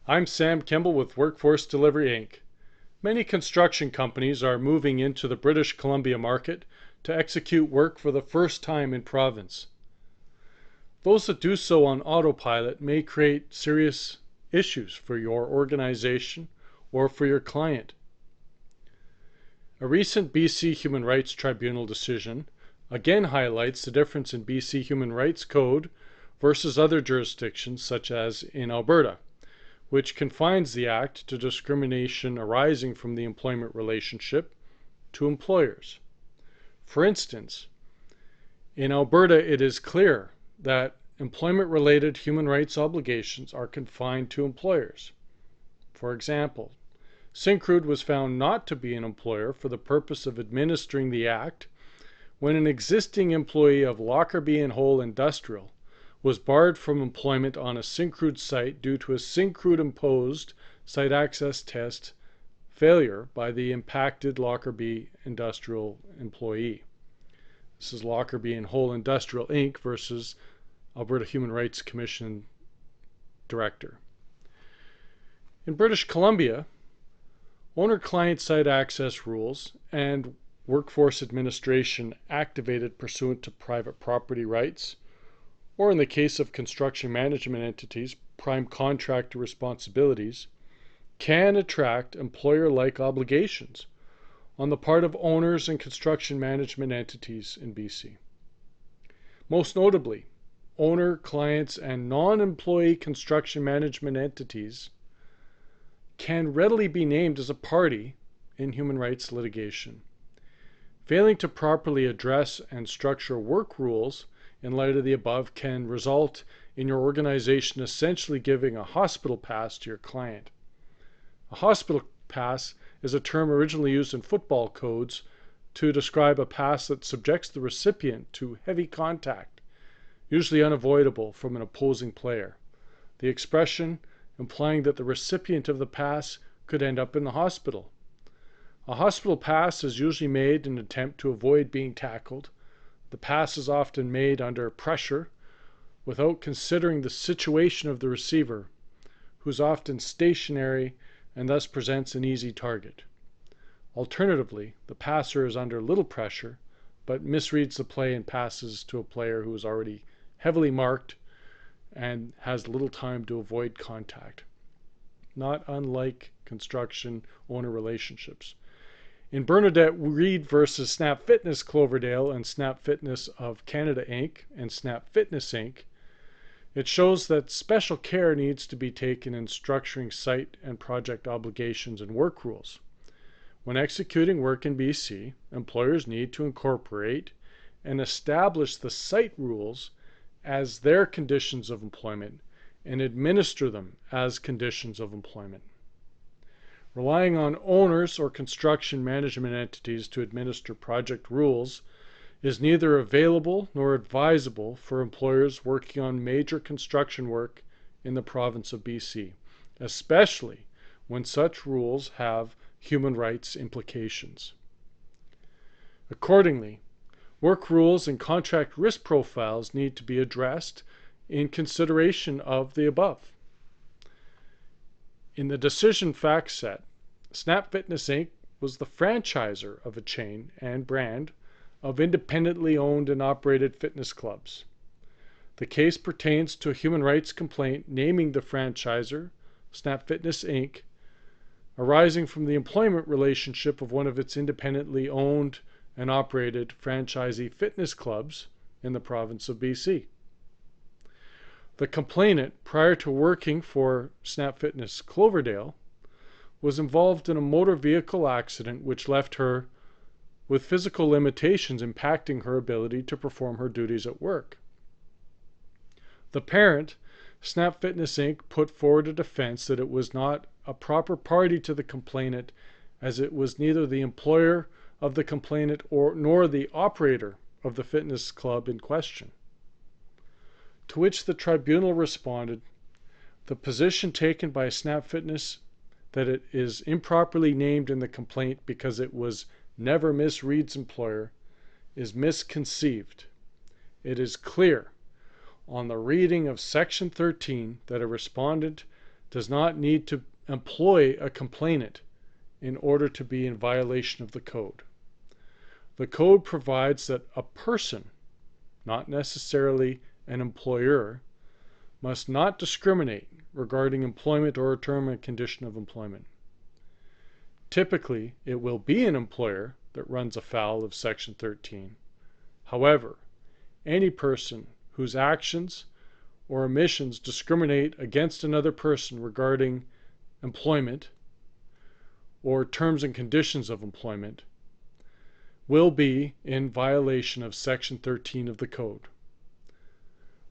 I'm Sam Kimball with Workforce Delivery Inc. Many construction companies are moving into the British Columbia market to execute work for the first time in province. Those that do so on autopilot may create serious issues for your organization or for your client. A recent BC Human Rights Tribunal decision again highlights the difference in BC Human Rights Code versus other jurisdictions such as in Alberta, which confines the act to discrimination arising from the employment relationship to employers. For instance, in Alberta it is clear that employment-related human rights obligations are confined to employers. For example, Syncrude was found not to be an employer for the purpose of administering the act when an existing employee of Lockerbie and Hole Industrial was barred from employment on a Syncrude site due to a Syncrude-imposed site access test failure by the impacted Lockerbie Industrial employee. This is Lockerbie and Hole Industrial Inc. versus Alberta Human Rights Commission Director. In British Columbia, owner-client site access rules and workforce administration activated pursuant to private property rights, or in the case of construction management entities, prime contractor responsibilities, can attract employer-like obligations on the part of owners and construction management entities in BC. Most notably, owner, clients, and non-employee construction management entities can readily be named as a party in human rights litigation. Failing to properly address and structure work rules in light of the above can result in your organization essentially giving a hospital pass to your client. A hospital pass is a term originally used in football codes to describe a pass that subjects the recipient to heavy contact, usually unavoidable, from an opposing player. The expression implying that the recipient of the pass could end up in the hospital. A hospital pass is usually made in an attempt to avoid being tackled. The pass is often made under pressure without considering the situation of the receiver, who is often stationary and thus presents an easy target. Alternatively, the passer is under little pressure but misreads the play and passes to a player who is already heavily marked and has little time to avoid contact. Not unlike construction owner relationships. In Bernadette Reed versus Snap Fitness Cloverdale and Snap Fitness of Canada Inc. and Snap Fitness Inc., it shows that special care needs to be taken in structuring site and project obligations and work rules. When executing work in BC, employers need to incorporate and establish the site rules as their conditions of employment and administer them as conditions of employment. Relying on owners or construction management entities to administer project rules is neither available nor advisable for employers working on major construction work in the province of BC, especially when such rules have human rights implications. Accordingly, work rules and contract risk profiles need to be addressed in consideration of the above. In the decision fact set, Snap Fitness Inc. was the franchisor of a chain and brand of independently owned and operated fitness clubs. The case pertains to a human rights complaint naming the franchisor, Snap Fitness Inc., arising from the employment relationship of one of its independently owned and operated franchisee fitness clubs in the province of BC. The complainant, prior to working for Snap Fitness Cloverdale, was involved in a motor vehicle accident which left her with physical limitations impacting her ability to perform her duties at work. The parent, Snap Fitness Inc., put forward a defense that it was not a proper party to the complainant as it was neither the employer of the complainant nor the operator of the fitness club in question. To which the tribunal responded, the position taken by Snap Fitness that it is improperly named in the complaint because it was never Miss Reed's employer is misconceived. It is clear on the reading of Section 13 that a respondent does not need to employ a complainant in order to be in violation of the code. The code provides that a person, not necessarily an employer, must not discriminate regarding employment or a term and condition of employment. Typically, it will be an employer that runs afoul of Section 13. However, any person whose actions or omissions discriminate against another person regarding employment or terms and conditions of employment will be in violation of Section 13 of the Code.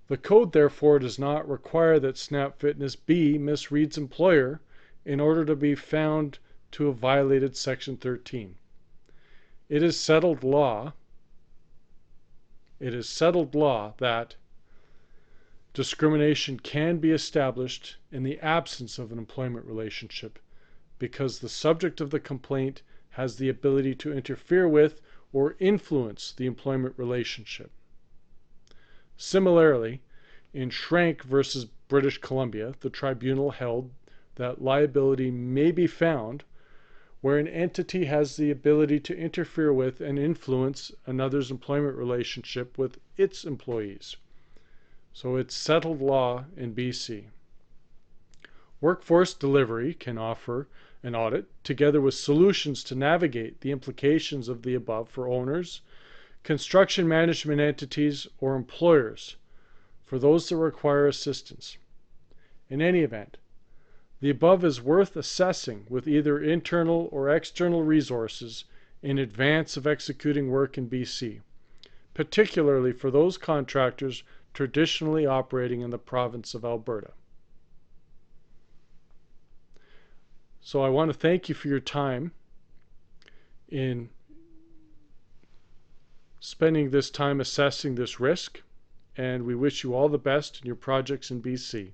The Code, therefore, does not require that Snap Fitness be Ms. Reed's employer in order to be found to have violated Section 13. It is settled law that discrimination can be established in the absence of an employment relationship because the subject of the complaint has the ability to interfere with or influence the employment relationship. Similarly, in Schrank versus British Columbia, the tribunal held that liability may be found where an entity has the ability to interfere with and influence another's employment relationship with its employees. So it's settled law in BC. Workforce Delivery can offer an audit together with solutions to navigate the implications of the above for owners, construction management entities, or employers for those that require assistance. In any event, the above is worth assessing with either internal or external resources in advance of executing work in BC, particularly for those contractors traditionally operating in the province of Alberta. So I want to thank you for your time in spending this time assessing this risk, and we wish you all the best in your projects in BC.